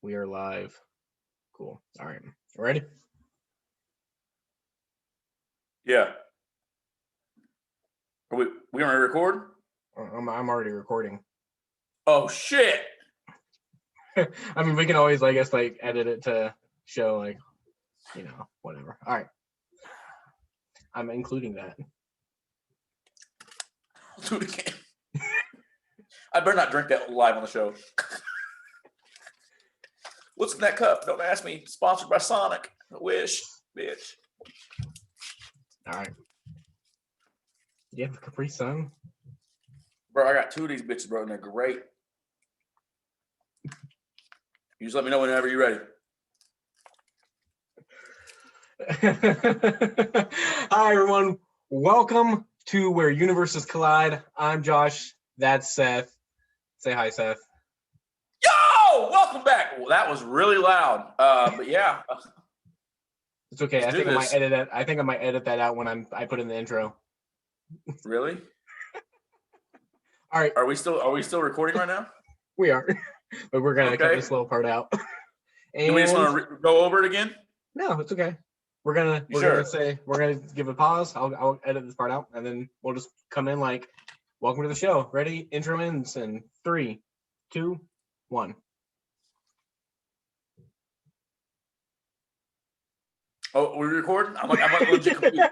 We are live. Cool. All right. Ready? Yeah. Are we gonna record? I'm already recording. Oh shit! I mean, we can always, I guess, edit it to show, whatever. All right. I'm including that. I'll do it again. I better not drink that live on the show. What's in that cup? Don't ask me. Sponsored by Sonic. I wish, bitch. All right. You have a Capri Sun? Bro, I got two of these bitches, bro, and they're great. You just let me know whenever you're ready. Hi, everyone. Welcome to Where Universes Collide. I'm Josh. That's Seth. Say hi, Seth. Yo! Welcome back. Well, that was really loud. But yeah. It's okay. I think I might edit that out when I put in the intro. Really? All right. Are we still recording right now? We are. But we're gonna cut this little part out. And do we just want to go over it again? No, it's okay. We're gonna give a pause. I'll edit this part out, and then we'll just come in like, welcome to the show. Ready? Intro ends in 3, 2, 1. Oh, we recording? I'm legit confused.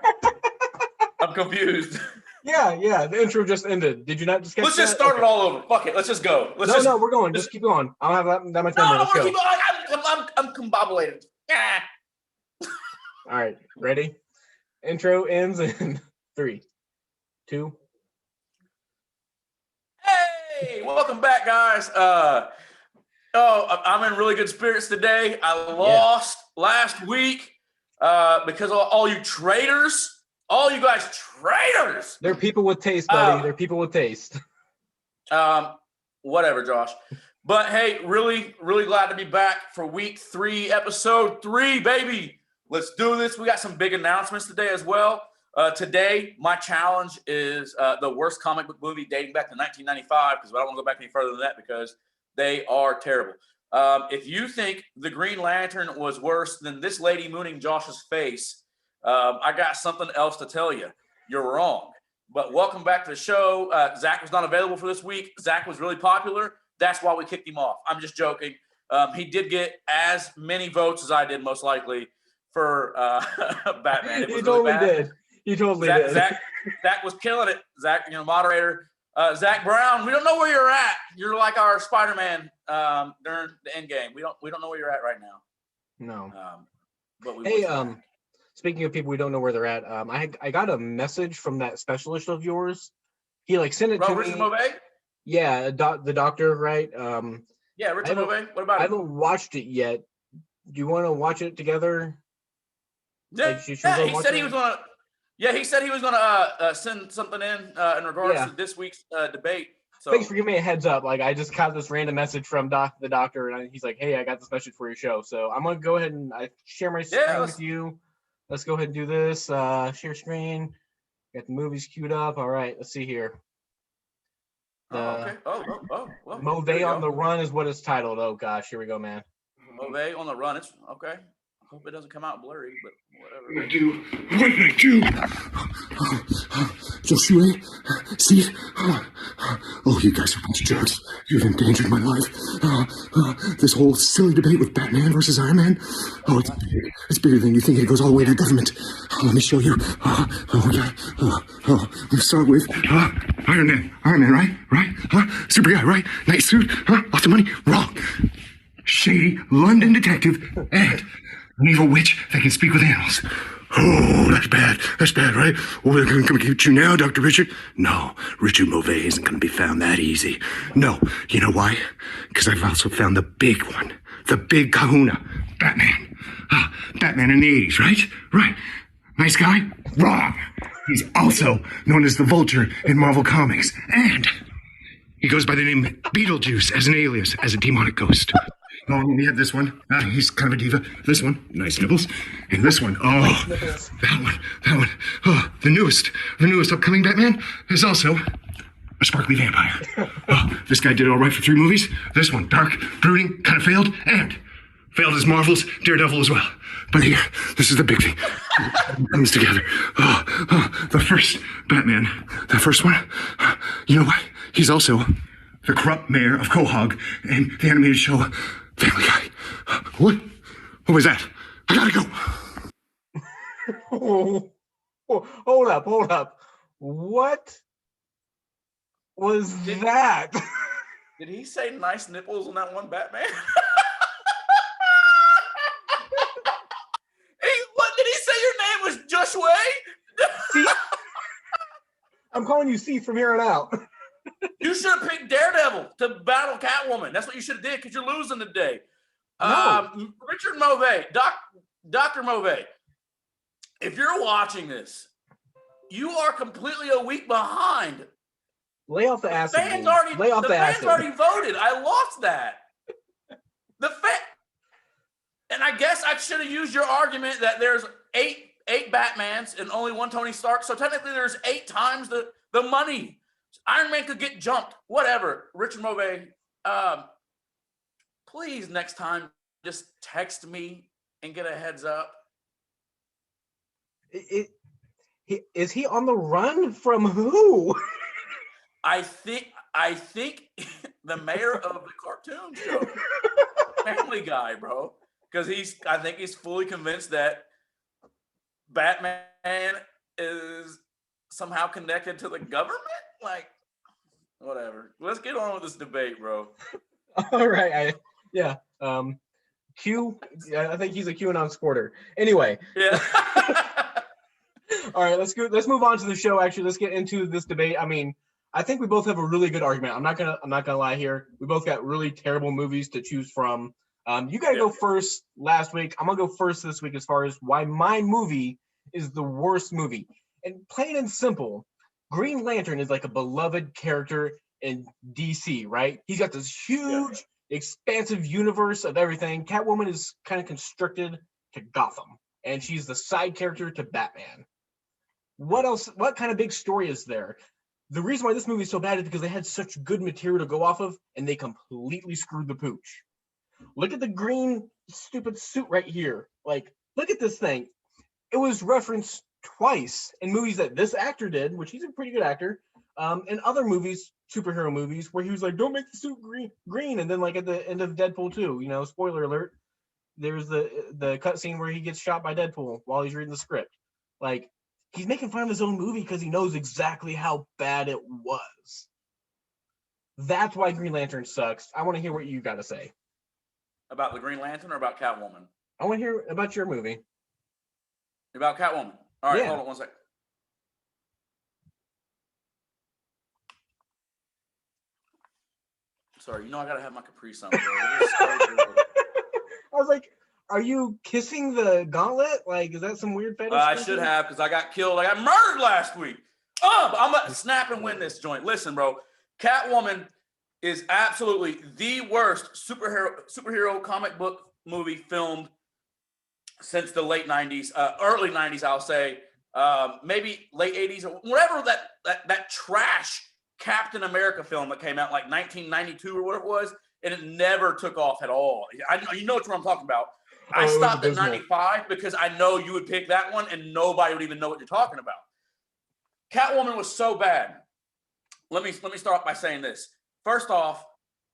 I'm confused. Yeah. The intro just ended. Did you not just? Let's just start it all over. Fuck it. Let's just go. No, we're going. Just keep going. I don't have that much memory. No, keep going. I'm combobulated. Ah. All right, ready? Intro ends in 3, 2. Hey, welcome back, guys. I'm in really good spirits today. I lost last week because of all you traitors. All you guys traitors. They're people with taste, buddy. They're people with taste. Whatever, Josh. But hey, really, really glad to be back for week 3, episode 3, baby. Let's do this. We got some big announcements today as well. Today, my challenge is the worst comic book movie dating back to 1995, because I don't want to go back any further than that because they are terrible. If you think The Green Lantern was worse than this lady mooning Josh's face, I got something else to tell you. You're wrong. But welcome back to the show. Zach was not available for this week. Zach was really popular. That's why we kicked him off. I'm just joking. He did get as many votes as I did, most likely, for Batman. It was He totally did. Zach was killing it. Zach, moderator. Zach Brown, we don't know where you're at. You're like our Spider-Man during the end game. We don't know where you're at right now. No. But we hey, speaking of people we don't know where they're at, I got a message from that specialist of yours. He sent it to Richard me. Mauvais? Yeah, the doctor, right? Yeah, Richard Mauvais. What about it? I haven't watched it yet. Do you want to watch it together? Yeah, he said he was gonna. Yeah, he said he was gonna send something in regards to this week's debate. So thanks for giving me a heads up. I just got this random message from the doctor, and he's like, "Hey, I got this message for your show." So I'm gonna go ahead and share my screen with you. Let's go ahead and do this. Share screen. Got the movies queued up. All right, let's see here. Okay. Mauvais on the Run is what it's titled. Oh gosh, here we go, man. Mauvais on the Run. It's okay. Hope it doesn't come out blurry, but whatever. What did I do? Joshua, see? Oh, you guys are a bunch of jerks. You've endangered my life. This whole silly debate with Batman versus Iron Man. Oh, it's big. It's bigger than you think. It goes all the way to the government. Let me show you. Yeah. Let's start with Iron Man. Iron Man, right? Super guy, right? Nice suit, Lots of money. Wrong. Shady London detective and an evil witch that can speak with animals. Oh, that's bad, right? Oh, they're going to get you now, Dr. Richard? No, Richard Mauvais isn't going to be found that easy. No, you know why? Because I've also found the big one, the big kahuna, Batman. Batman in the 80s, right? Right. Nice guy? Wrong. He's also known as the Vulture in Marvel Comics. And he goes by the name Beetlejuice as an alias, as a demonic ghost. Oh, we have this one. He's kind of a diva. This one, nice nipples. And this one, that one. Oh, the newest upcoming Batman is also a sparkly vampire. Oh, this guy did all right for 3 movies. This one, dark, brooding, kind of failed, and failed as Marvel's Daredevil as well. But here, this is the big thing. It comes together. The first Batman, that first one, you know what? He's also the corrupt mayor of Quahog and the animated show Family Guy. What? What was that? I gotta go. Hold up. What was that? Did he say nice nipples on that one Batman? What did he say? Your name was Joshua? See? I'm calling you C from here on out. You should have picked Daredevil to battle Catwoman. That's what you should have did because you're losing today. No. Richard Mauvais, Dr. Mauvais, if you're watching this, you are completely a week behind. Lay off the acid. Fans already voted. I lost that. And I guess I should have used your argument that there's eight Batmans and only one Tony Stark. So technically there's 8 times the money. Iron Man could get jumped. Whatever. Richard Mauvais, please next time just text me and get a heads up. Is he on the run from who? I think the mayor of the cartoon show, Family Guy, bro, because I think he's fully convinced that Batman is somehow connected to the government. Like, whatever. Let's get on with this debate, bro. All right. Q. I think he's a QAnon supporter. Anyway. Yeah. All right, let's move on to the show. Actually, let's get into this debate. I mean, I think we both have a really good argument. I'm not gonna lie here. We both got really terrible movies to choose from. You gotta go first last week. I'm gonna go first this week as far as why my movie is the worst movie. And plain and simple, Green Lantern is like a beloved character in DC, right? He's got this huge, expansive universe of everything. Catwoman is kind of constricted to Gotham, and she's the side character to Batman. What else? What kind of big story is there? The reason why this movie is so bad is because they had such good material to go off of, and they completely screwed the pooch. Look at the green stupid suit right here. Like, look at this thing. It was referenced twice in movies that this actor did, which he's a pretty good actor, and other movies, superhero movies, where he was like, "Don't make the suit green," and then like at the end of Deadpool 2, spoiler alert, there's the cutscene where he gets shot by Deadpool while he's reading the script. Like, he's making fun of his own movie because he knows exactly how bad it was. That's why Green Lantern sucks. I want to hear what you got to say. About the Green Lantern or about Catwoman? I want to hear about your movie. About Catwoman. All right, hold on one second. Sorry, I got to have my Capri Sun. I was like, are you kissing the gauntlet? Like, is that some weird fetish? I should have, because I got killed. I got murdered last week. I'm going to snap and win this joint. Listen, bro. Catwoman is absolutely the worst superhero comic book movie filmed since the late 90s, early 90s, I'll say. Maybe late 80s or whatever that trash Captain America film that came out like 1992 or whatever it was, and it never took off at all. You know what I'm talking about. I stopped at 95 because I know you would pick that one and nobody would even know what you're talking about. Catwoman was so bad. Let me start by saying this. First off,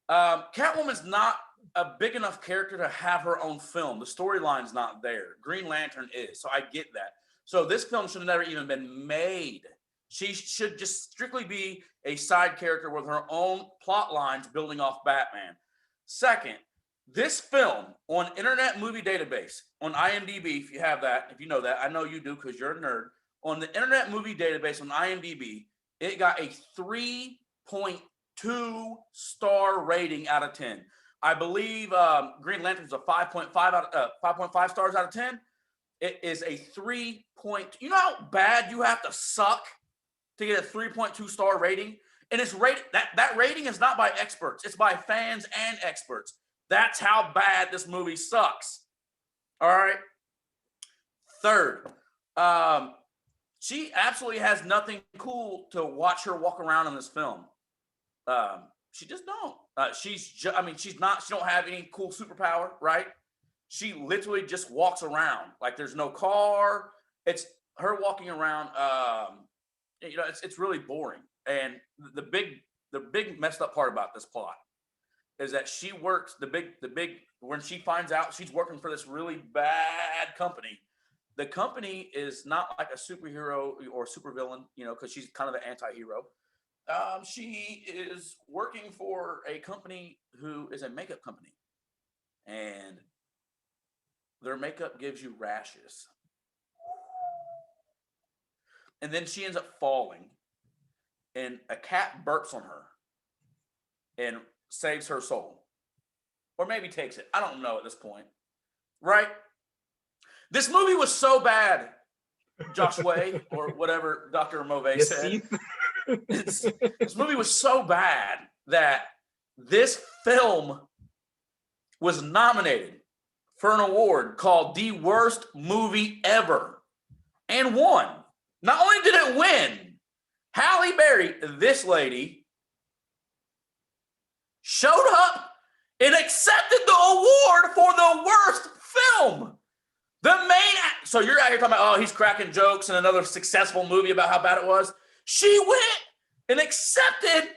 Catwoman's not a big enough character to have her own film. The storyline's not there. Green Lantern is, so I get that. So this film should have never even been made. She should just strictly be a side character with her own plot lines building off Batman. Second, this film on Internet Movie Database, on IMDb, if you have that, if you know that, I know you do because you're a nerd. On the Internet Movie Database on IMDb, it got a 3.2 star rating out of 10. I believe Green Lantern's a 5.5 stars out of 10. It is a 3. You know how bad you have to suck to get a 3.2 star rating? And it's rated that rating is not by experts, it's by fans and experts. That's how bad this movie sucks. All right. Third, she absolutely has nothing cool to watch her walk around in this film. She just don't. She don't have any cool superpower, right? She literally just walks around like there's no car. It's her walking around. It's really boring. And the big messed up part about this plot is that she works when she finds out she's working for this really bad company. The company is not like a superhero or supervillain, because she's kind of the anti-hero. She is working for a company who is a makeup company, and their makeup gives you rashes. And then she ends up falling, and a cat burps on her and saves her soul. Or maybe takes it. I don't know at this point. Right? This movie was so bad, Josh Way, or whatever Dr. Move said. This movie was so bad that this film was nominated for an award called the worst movie ever and won. Not only did it win, Halle Berry, this lady, showed up and accepted the award for the worst film. So you're out here talking about, he's cracking jokes in another successful movie about how bad it was. She went and accepted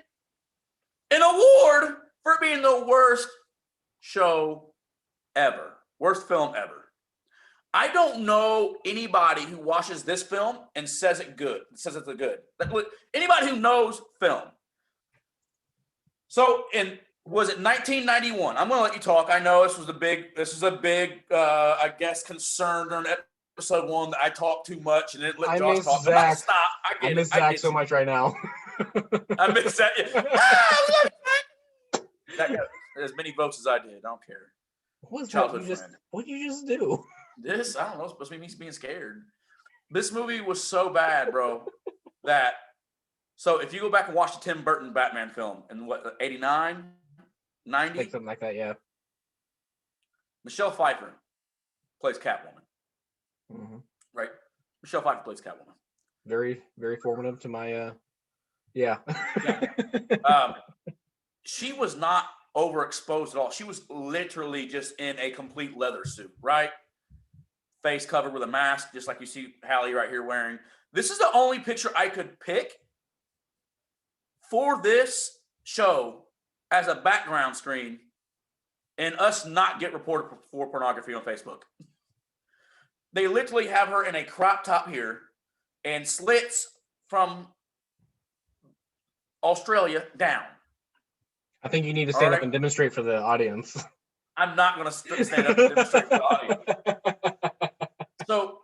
an award for being the worst show ever. Worst film ever. I don't know anybody who watches this film and says it's good. Anybody who knows film. So was it 1991? I'm going to let you talk. I know this is a big, I guess, concern during episode 1 that I talk too much and didn't let Josh talk. Zach. Stop. I miss Zach so much right now. I miss that. That got as many votes as I did. I don't care. What did you just do? This, I don't know. It's supposed to be me being scared. This movie was so bad, bro, so if you go back and watch the Tim Burton Batman film in 89, 90? Like something like that, yeah. Michelle Pfeiffer plays Catwoman. Mm-hmm. Right? Michelle Pfeiffer plays Catwoman. Very, very formative to my, yeah. She was not overexposed at all. She was literally just in a complete leather suit, right? Face covered with a mask, just like you see Halle right here wearing. This is the only picture I could pick for this show as a background screen and us not get reported for pornography on Facebook. They literally have her in a crop top here and slits from Australia down. I think you need to stand up and demonstrate for the audience. I'm not going to stand up and demonstrate for the audience. So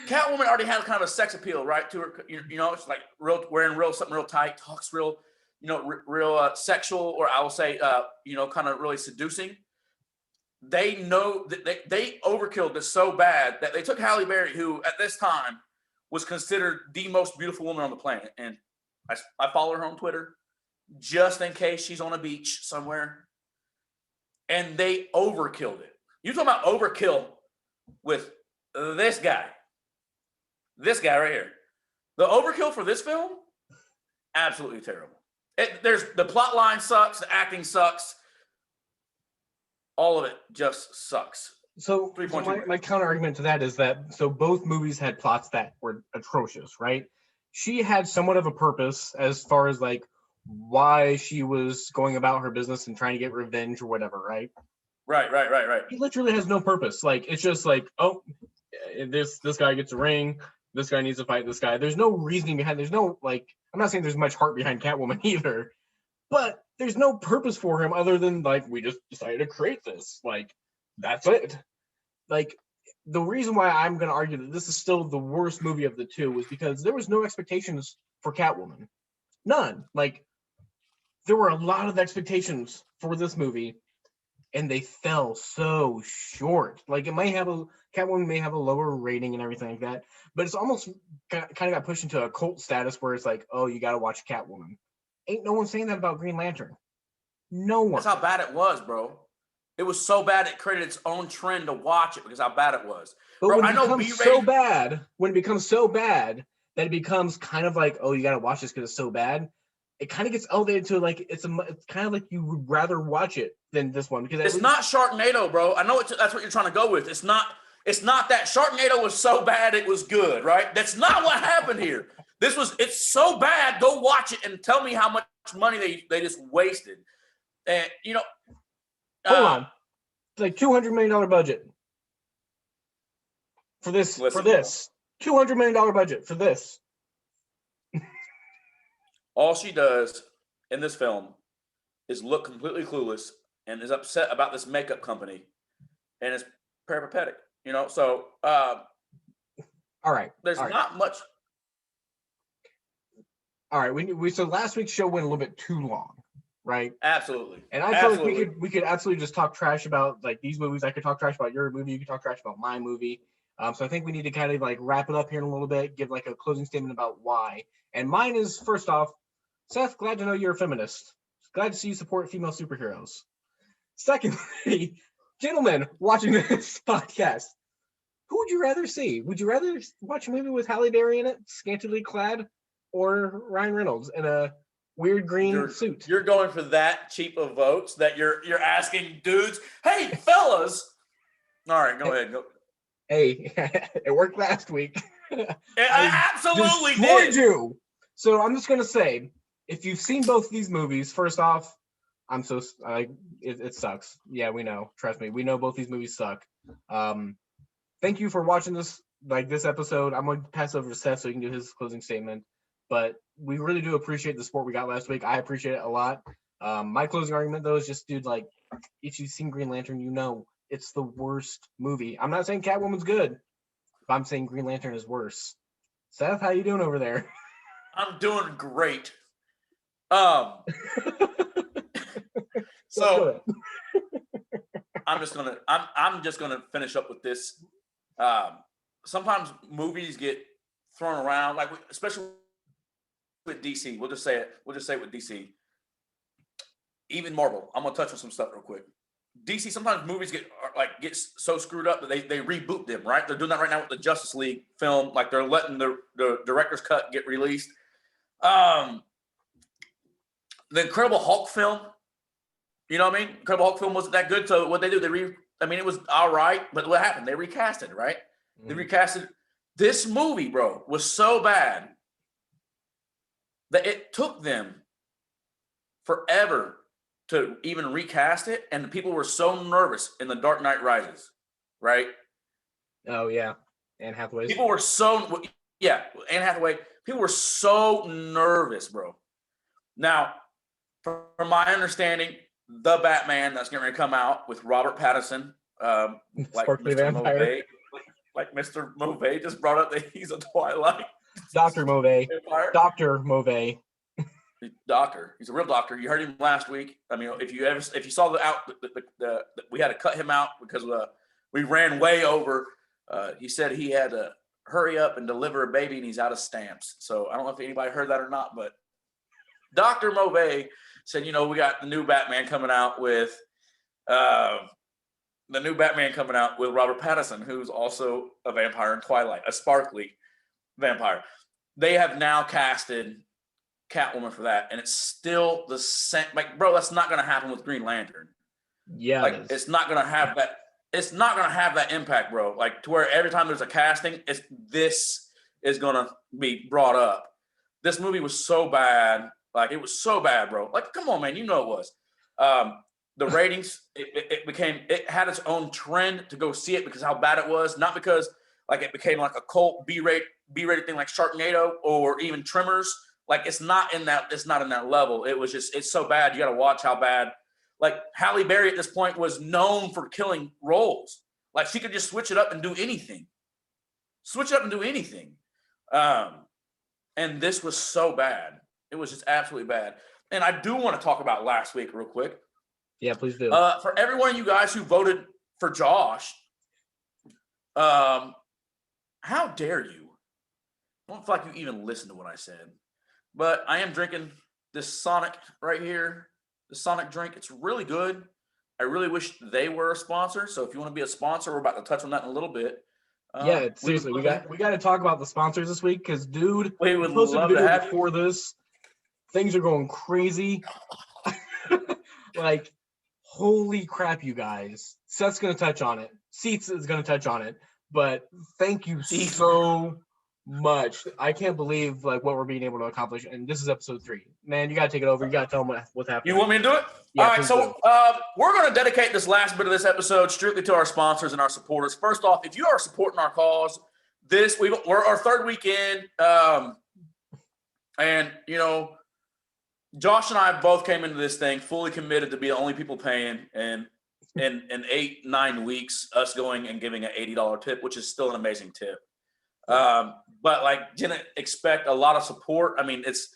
Catwoman already has kind of a sex appeal, right? To her, it's like wearing something real tight, talks real, real sexual, or I will say, kind of really seducing. They know that they overkilled this so bad that they took Halle Berry, who at this time was considered the most beautiful woman on the planet. And I follow her on Twitter just in case she's on a beach somewhere. And they overkilled it. You're talking about overkill with this guy. This guy right here. The overkill for this film, absolutely terrible. The plot line sucks. The acting sucks. All of it just sucks. So my counter argument to that is that both movies had plots that were atrocious, right? She had somewhat of a purpose as far as like why she was going about her business and trying to get revenge or whatever, right? Right. He literally has no purpose. Like it's just like, this guy gets a ring. This guy needs to fight this guy. There's no reasoning behind. There's no like. I'm not saying there's much heart behind Catwoman either, but there's no purpose for him other than like we just decided to create this. Like that's it. Like the reason why I'm going to argue that this is still the worst movie of the two was because there was no expectations for Catwoman. None. Like there were a lot of expectations for this movie, and they fell so short. Like Catwoman may have a lower rating and everything like that, but it's almost kind of got pushed into a cult status where it's like, oh, you got to watch Catwoman. Ain't no one saying that about Green Lantern. No one. That's how bad it was, bro. It was so bad it created its own trend to watch it because how bad it was. But bro, when it becomes so bad that it becomes kind of like, oh, you got to watch this because it's so bad, it kind of gets elevated to like it's kind of like you would rather watch it than this one because it's not Sharknado, bro. I know that's what you're trying to go with. It's not that Sharknado was so bad it was good, right? That's not what happened here. It's so bad. Go watch it and tell me how much money they just wasted. And hold on, it's like $200 million budget for this. $200 million budget for this. All she does in this film is look completely clueless and is upset about this makeup company, and it's peripatetic, So, all right, there's not much. All right, so last week's show went a little bit too long, right? Absolutely. And I feel like we could absolutely just talk trash about like these movies. I could talk trash about your movie. You could talk trash about my movie. So I think we need to kind of like wrap it up here in a little bit, give like a closing statement about why. And mine is, first off, Seth, glad to know you're a feminist. Glad to see you support female superheroes. Secondly, gentlemen watching this podcast, who would you rather see? Would you rather watch a movie with Halle Berry in it, scantily clad, or Ryan Reynolds in a weird green suit? You're going for that cheap of votes that you're asking dudes, hey, fellas. All right, go ahead. Go. Hey, it worked last week. I absolutely did. You. So I'm just going to say, if you've seen both these movies, first off, it sucks. Yeah, we know. Trust me, we know both these movies suck. Thank you for watching this episode. I'm going to pass over to Seth so he can do his closing statement. But we really do appreciate the support we got last week. I appreciate it a lot. My closing argument, though, is just, dude, like, if you've seen Green Lantern, it's the worst movie. I'm not saying Catwoman's good, but I'm saying Green Lantern is worse. Seth, how you doing over there? I'm doing great. So I'm just gonna finish up with this. Sometimes movies get thrown around, like especially with DC. We'll just say it with DC. Even Marvel. I'm gonna touch on some stuff real quick. DC, sometimes movies get so screwed up that they reboot them, right? They're doing that right now with the Justice League film. Like they're letting the director's cut get released. The Incredible Hulk film, you know what I mean? Incredible Hulk film wasn't that good. So what they do, it was all right, but what happened? They recast it, right? Mm. They recasted. This movie, bro, was so bad that it took them forever to even recast it, and people were so nervous in The Dark Knight Rises, right? Oh yeah, Anne Hathaway. People were Anne Hathaway. People were so nervous, bro. Now, from my understanding, the Batman that's going to come out with Robert Pattinson, like Mr. Mauvais, like Mr. Mauvais just brought up that he's a Twilight. Dr. Mauvais. Dr. Mauvais. Doctor. He's a real doctor. You heard him last week. I mean, if you saw we had to cut him out because we ran way over. He said he had to hurry up and deliver a baby, and he's out of stamps. So I don't know if anybody heard that or not, but Dr. Mauvais said, we got the new Batman coming out with Robert Pattinson, who's also a vampire in Twilight, a sparkly vampire. They have now casted Catwoman for that, and it's still the same. Like, bro, that's not going to happen with Green Lantern. Yeah, it's not going to have that. It's not going to have that impact, bro. Like, to where every time there's a casting, this is going to be brought up. This movie was so bad. Like, it was so bad, bro. Like, come on, man. You know it was. The ratings, it had its own trend to go see it because how bad it was. Not because, like, it became like a cult B-rated thing like Sharknado or even Tremors. Like, it's not in that level. It was just, it's so bad. You got to watch how bad. Like, Halle Berry at this point was known for killing roles. Like, she could just switch it up and do anything. And this was so bad. It was just absolutely bad. And I do want to talk about last week real quick. Yeah, please do. For every one of you guys who voted for Josh, how dare you? I don't feel like you even listened to what I said. But I am drinking this Sonic right here, the Sonic drink. It's really good. I really wish they were a sponsor. So if you want to be a sponsor, we're about to touch on that in a little bit. Yeah, seriously, we got to talk about the sponsors this week because, dude, we would love to have before this Things are going crazy. Like, holy crap, you guys. Seth's going to touch on it. Seats is going to touch on it. But thank you so much. I can't believe like what we're being able to accomplish. And this is episode 3. Man, you got to take it over. You got to tell them what's happening. You want me to do it? Yeah, all right, so we're going to dedicate this last bit of this episode strictly to our sponsors and our supporters. First off, if you are supporting our cause, we're our 3rd weekend, and you know, Josh and I both came into this thing fully committed to be the only people paying, and in 8-9 weeks, us going and giving an $80 tip, which is still an amazing tip. But like, didn't expect a lot of support. I mean, it's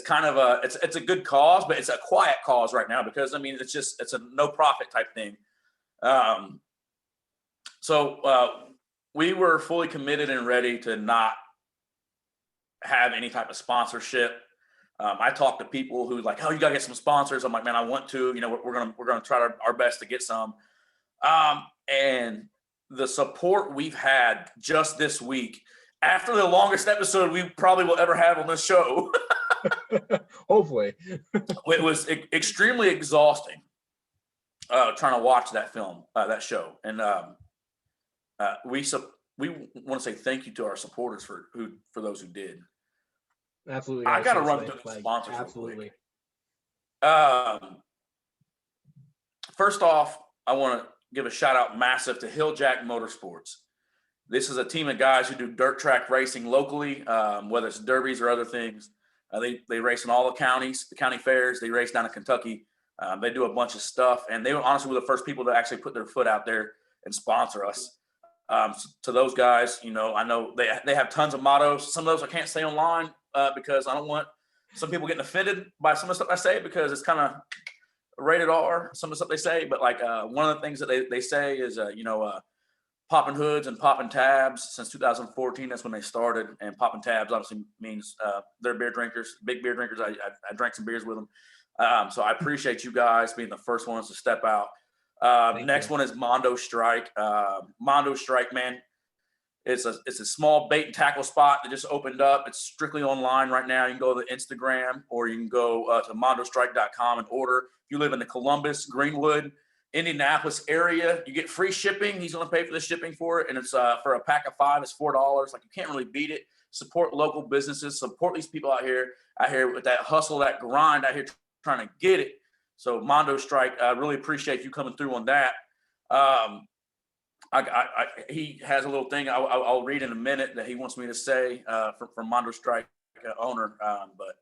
kind of it's a good cause, but it's a quiet cause right now because I mean, it's a no profit type thing. So we were fully committed and ready to not have any type of sponsorship. I talked to people who like, oh, you gotta get some sponsors. I'm like, man, I want to. You know, we're gonna try our best to get some. And the support we've had just this week, after the longest episode we probably will ever have on this show. Hopefully. It was extremely exhausting trying to watch that film, that show. And we want to say thank you to our supporters for those who did. Absolutely. I got to run through the sponsors. Absolutely. First off, I want to give a shout out massive to Hilljack Motorsports. This is a team of guys who do dirt track racing locally, whether it's derbies or other things. They race in all the counties, the county fairs. They race down in Kentucky. They do a bunch of stuff, and they honestly were the first people to actually put their foot out there and sponsor us. To those guys, you know, I know they have tons of mottos. Some of those I can't say online because I don't want some people getting offended by some of the stuff I say because it's kind of rated R, some of the stuff they say. But like one of the things that they say is, popping hoods and popping tabs since 2014. That's when they started. And popping tabs obviously means they're beer drinkers, big beer drinkers. I drank some beers with them. So I appreciate you guys being the first ones to step out. Next one is Mondo Strike. Mondo Strike, man, it's a small bait and tackle spot that just opened up. It's strictly online right now. You can go to Instagram or you can go to mondostrike.com and order. If you live in the Columbus, Greenwood, Indianapolis area, you get free shipping. He's going to pay for the shipping for it. And it's for a pack of 5, it's $4. Like, you can't really beat it. Support local businesses, support these people out here with that hustle, that grind out here trying to get it. So Mondo Strike, I really appreciate you coming through on that. He has a little thing I'll read in a minute that he wants me to say from Mondo Strike owner, but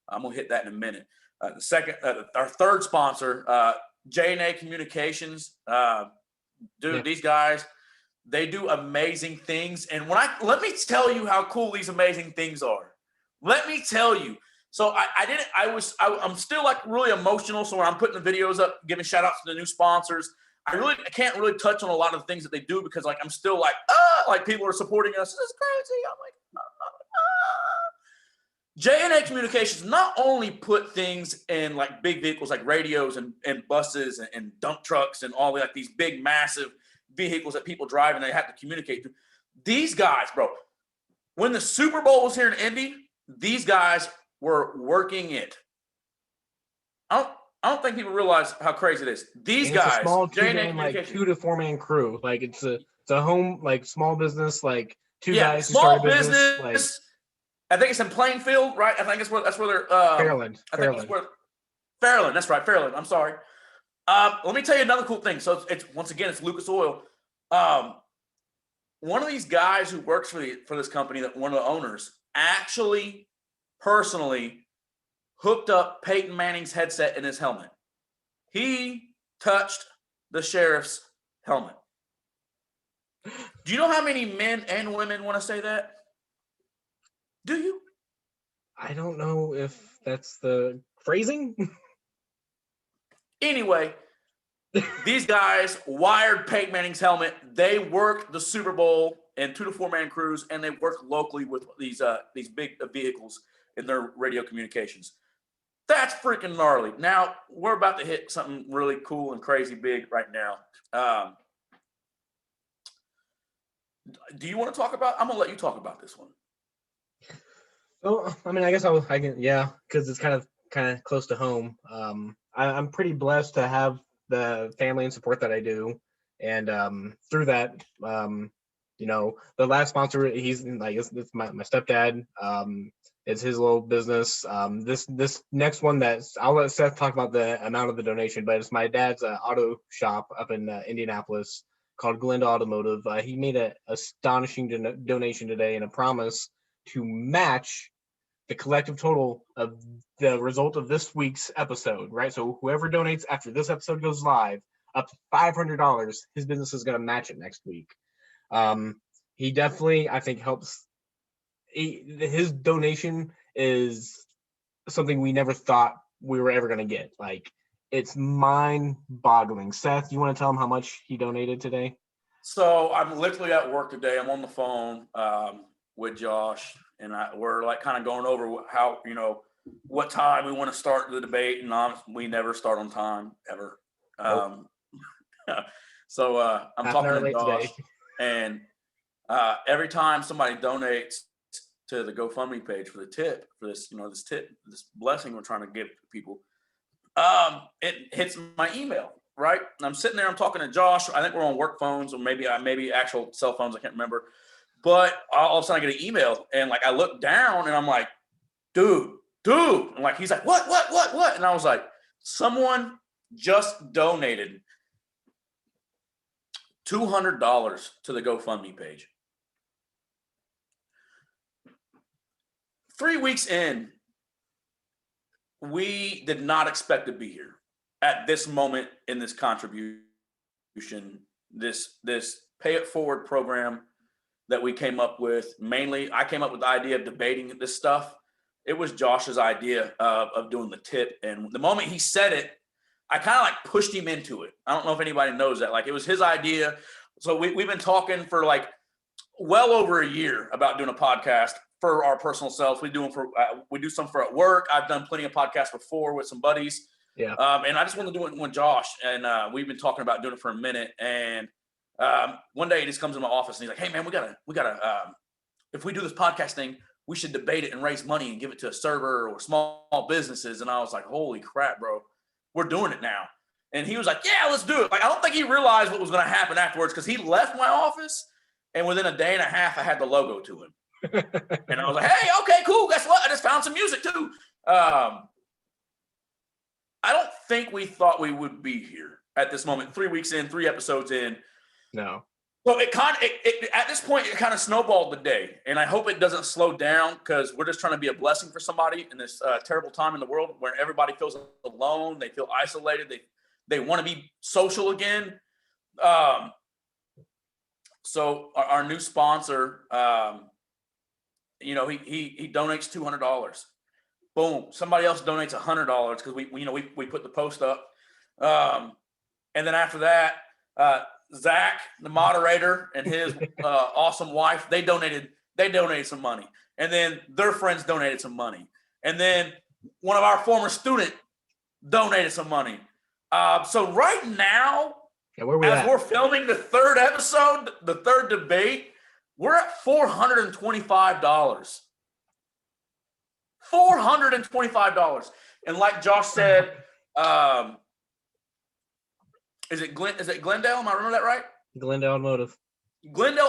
I'm gonna hit that in a minute. Our third sponsor, J&A Communications. These guys, they do amazing things. And let me tell you how cool these amazing things are. Let me tell you. So I'm still like really emotional. So when I'm putting the videos up, giving shout outs to the new sponsors, I can't really touch on a lot of the things that they do because like, I'm still like people are supporting us. This is crazy. I'm like, J&A Communications not only put things in like big vehicles like radios and buses and dump trucks and all like these big massive vehicles that people drive and they have to communicate to. These guys, bro, when the Super Bowl was here in Indy, these guys were working it. I don't think people realize how crazy it is. These guys, a small like 2 to 4 man crew. Like it's a home like small business, like two guys who started a business. Like, I think it's in Plainfield, right? I think that's where they're Fairland. Fairland. That's right, Fairland. I'm sorry. Let me tell you another cool thing. So it's once again, it's Lucas Oil. One of these guys who works for this company, that one of the owners, actually personally hooked up Peyton Manning's headset in his helmet. He touched the sheriff's helmet. Do you know how many men and women want to say that? Do you? I don't know if that's the phrasing. Anyway, these guys wired Peyton Manning's helmet. They worked the Super Bowl in 2 to 4 man crews, and they work locally with these big vehicles in their radio communications. That's freaking gnarly. Now, we're about to hit something really cool and crazy big right now. Do you want to talk about? I'm going to let you talk about this one. Oh, I mean, I guess I can, yeah, because it's kind of kind of close to home. I'm pretty blessed to have the family and support that I do, and through that, the last sponsor, he's like it's my stepdad. It's his little business. This next one I'll let Seth talk about the amount of the donation, but it's my dad's auto shop up in Indianapolis called Glenda Automotive. He made an astonishing donation today and a promise to match the collective total of the result of this week's episode, right? So whoever donates after this episode goes live, up to $500, his business is going to match it next week. He definitely, I think, helps. His donation is something we never thought we were ever going to get. Like, it's mind-boggling. Seth, you want to tell him how much he donated today? So I'm literally at work today. I'm on the phone with Josh, and we're like kind of going over how, what time we want to start the debate, and we never start on time ever. So I'm talking to Josh, and every time somebody donates to the GoFundMe page for the tip for this, this blessing we're trying to give to people, it hits my email, right? And I'm sitting there, I'm talking to Josh. I think we're on work phones, or maybe actual cell phones. I can't remember. But all of a sudden I get an email, and like I look down, and I'm like, dude. And like he's like, what? And I was like, someone just donated $200 to the GoFundMe page. 3 weeks in, we did not expect to be here at this moment in this contribution, this pay it forward program that we came up with. Mainly, I came up with the idea of debating this stuff. It was Josh's idea of doing the tip. And the moment he said it, I kind of like pushed him into it. I don't know if anybody knows that. Like, it was his idea. So we've been talking for like well over a year about doing a podcast for our personal selves. We do some for at work. I've done plenty of podcasts before with some buddies. Yeah. And I just wanted to do it with Josh. And we've been talking about doing it for a minute. And one day he just comes in my office and he's like, hey man, we gotta, if we do this podcast thing, we should debate it and raise money and give it to a server or small businesses. And I was like, holy crap, bro, we're doing it now. And he was like, yeah, let's do it. Like, I don't think he realized what was going to happen afterwards, because he left my office, and within a day and a half, I had the logo to him. And I was like, hey, okay, cool. Guess what? I just found some music too. I don't think we thought we would be here at this moment, 3 weeks in, 3 episodes in. No. So at this point, it kind of snowballed the day, and I hope it doesn't slow down, because we're just trying to be a blessing for somebody in this terrible time in the world where everybody feels alone, they feel isolated, they want to be social again. So our new sponsor, he donates $200. Boom, somebody else donates $100 because we put the post up, and then after that, Zach, the moderator, and his awesome wife, they donated some money. And then their friends donated some money. And then one of our former students donated some money. So right now, we're filming the 3rd episode, the 3rd debate, we're at $425. $425. And like Josh said, Is it Glendale? Am I remember that right? Glendale Automotive. Glendale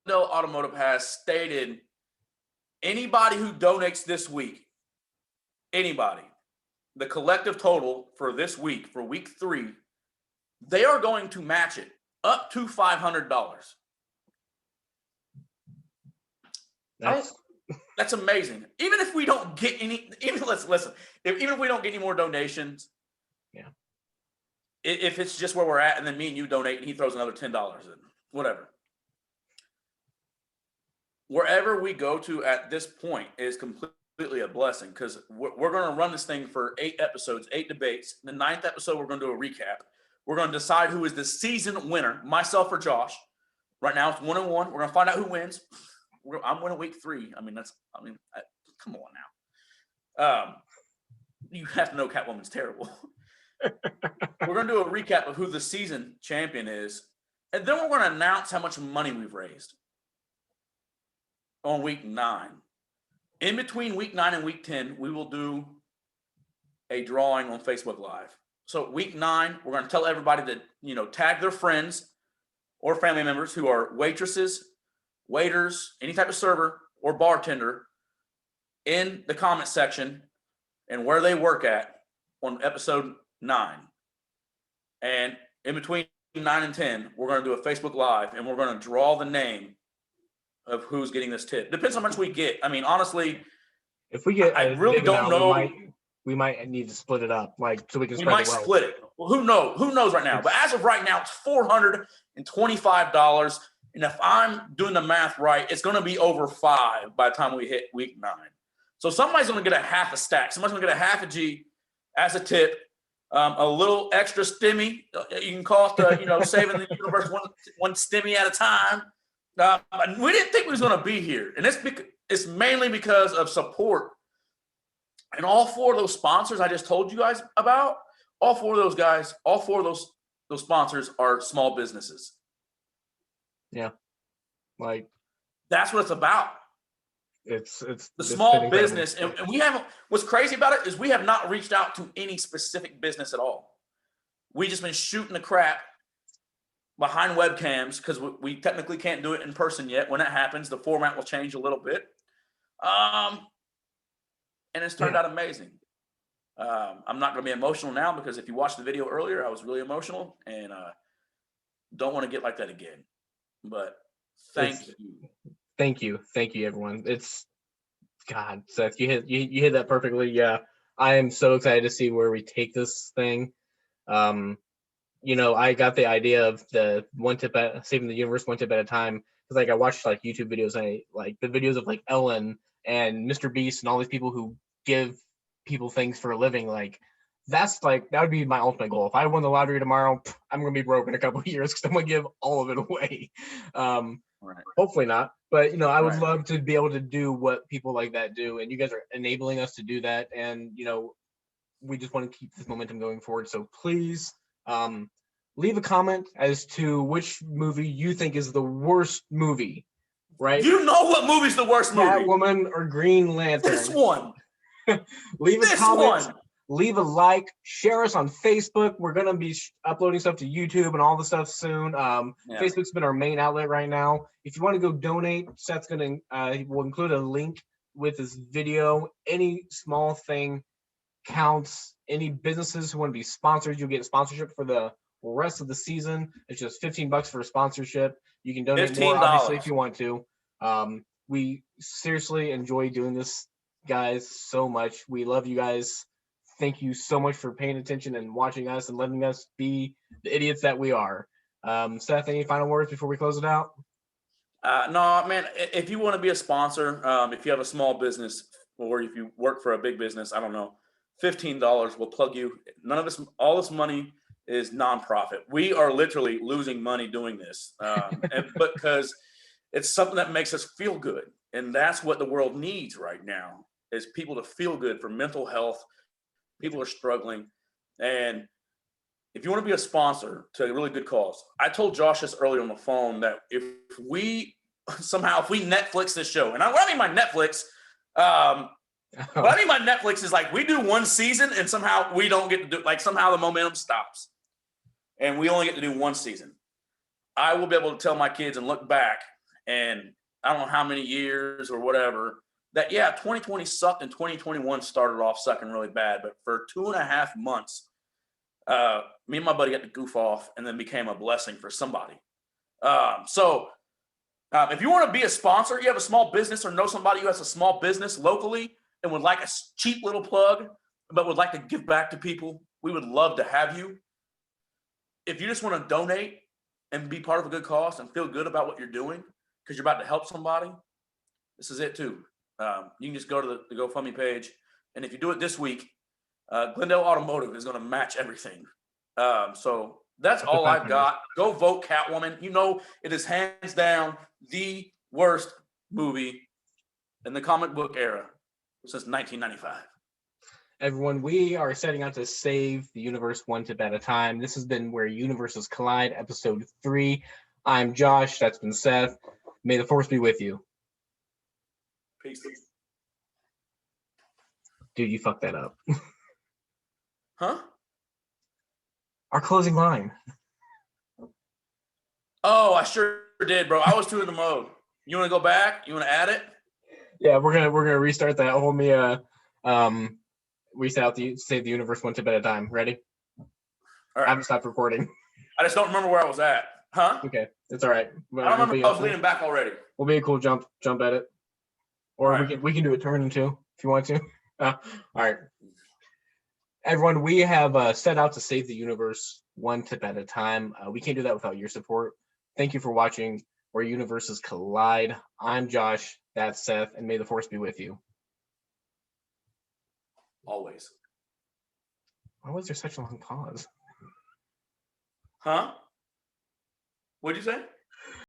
Automotive has stated anybody who donates this week, the collective total for this week, for week 3, they are going to match it up to $500. That's amazing. Even if we don't get any, even if we don't get any more donations, yeah. If it's just where we're at, and then me and you donate, and he throws another $10 in, whatever. Wherever we go to at this point is completely a blessing, because we're going to run this thing for 8 episodes, 8 debates. The 9th episode, we're going to do a recap. We're going to decide who is the season winner, myself or Josh. Right now, it's 1-1. We're going to find out who wins. I'm winning week 3. Come on now. You have to know Catwoman's terrible. We're going to do a recap of who the season champion is, and then we're going to announce how much money we've raised on week 9. in between week 9 and week 10, we will do a drawing on Facebook Live. So week 9, we're going to tell everybody to, tag their friends or family members who are waitresses, waiters, any type of server or bartender in the comment section and where they work at on episode 9. And in between 9 and 10, we're going to do a Facebook Live and we're going to draw the name of who's getting this tip. Depends how much we get. I mean, honestly, if we get, I really don't know. We might need to split it up, so we can. We might split it. Well, who knows? Who knows right now? But as of right now, it's $425. And if I'm doing the math right, it's going to be over 5 by the time we hit week 9. So somebody's going to get a half a stack. Somebody's going to get a half a G as a tip. A little extra stimmy. You can call it, saving the universe one stimmy at a time. We didn't think we was going to be here, and it's mainly because of support. And all 4 of those sponsors I just told you guys about, all 4 of those sponsors are small businesses. Yeah, that's what it's about. It's the small business, and we haven't. What's crazy about it is we have not reached out to any specific business at all. We just been shooting the crap behind webcams because we technically can't do it in person yet. When that happens, the format will change a little bit. And it's turned out amazing. I'm not going to be emotional now because if you watched the video earlier, I was really emotional and don't want to get like that again. But thank you, everyone. It's God, Seth, you hit that perfectly. Yeah, I am so excited to see where we take this thing. I got the idea of the one tip at saving the universe one tip at a time because I watched YouTube videos and I like the videos of Ellen and Mr. Beast and all these people who give people things for a living. That would be my ultimate goal. If I won the lottery tomorrow, I'm gonna be broke in a couple of years because I'm gonna give all of it away. Right. Hopefully not, but I would love to be able to do what people like that do, and you guys are enabling us to do that. And we just want to keep this momentum going forward. So please, leave a comment as to which movie you think is the worst movie. Right? You know what movie's the worst movie? Catwoman or Green Lantern? This one. Leave a comment. Leave a like. Share us on Facebook. We're gonna be uploading stuff to YouTube and all the stuff soon. Facebook's been our main outlet right now. If you want to go donate, Seth's gonna will include a link with this video. Any small thing counts. Any businesses who want to be sponsored, you'll get sponsorship for the rest of the season. It's just $15 for a sponsorship. You can donate more, obviously, if you want to. We seriously enjoy doing this, guys, so much. We love you guys. Thank you so much for paying attention and watching us and letting us be the idiots that we are. Seth, any final words before we close it out? No, man, if you want to be a sponsor, if you have a small business or if you work for a big business, I don't know, $15 will plug you. None of this, all this money is nonprofit. We are literally losing money doing this, but because it's something that makes us feel good. And that's what the world needs right now is people to feel good for mental health. People are struggling. And if you want to be a sponsor to a really good cause, I told Josh this earlier on the phone that if we Netflix this show, and what I mean by Netflix, what I mean by Netflix is we do one season and somehow we don't get to do, somehow the momentum stops and we only get to do one season. I will be able to tell my kids and look back and I don't know how many years or whatever that, 2020 sucked and 2021 started off sucking really bad. But for 2.5 months, me and my buddy got to goof off and then became a blessing for somebody. So if you want to be a sponsor, you have a small business or know somebody who has a small business locally and would like a cheap little plug, but would like to give back to people, we would love to have you. If you just want to donate and be part of a good cause and feel good about what you're doing because you're about to help somebody, this is it too. You can just go to the GoFundMe page. And if you do it this week, Glendale Automotive is going to match everything. So that's all I've got. Go vote Catwoman. It is hands down the worst movie in the comic book era since 1995. Everyone, we are setting out to save the universe one tip at a time. This has been Where Universes Collide, episode 3. I'm Josh. That's been Seth. May the force be with you. Peace. Dude, you fucked that up. Huh? Our closing line. Oh, I sure did, bro. I was too in the mode. You want to go back? You want to add it? Yeah, we're gonna restart that whole we set out to save the universe one tip at a time. Ready? All I right. haven't stopped recording. I just don't remember where I was at. Huh? Okay, it's all right. I don't remember if I was leaning back already. We'll be a cool jump at it, or right. we can do a turn and two if you want to. All right, everyone, we have set out to save the universe one tip at a time. We can't do that without your support. Thank you for watching Where Universes Collide. I'm Josh. That's Seth, and may the force be with you. Always. Why was there such a long pause? Huh? What'd you say?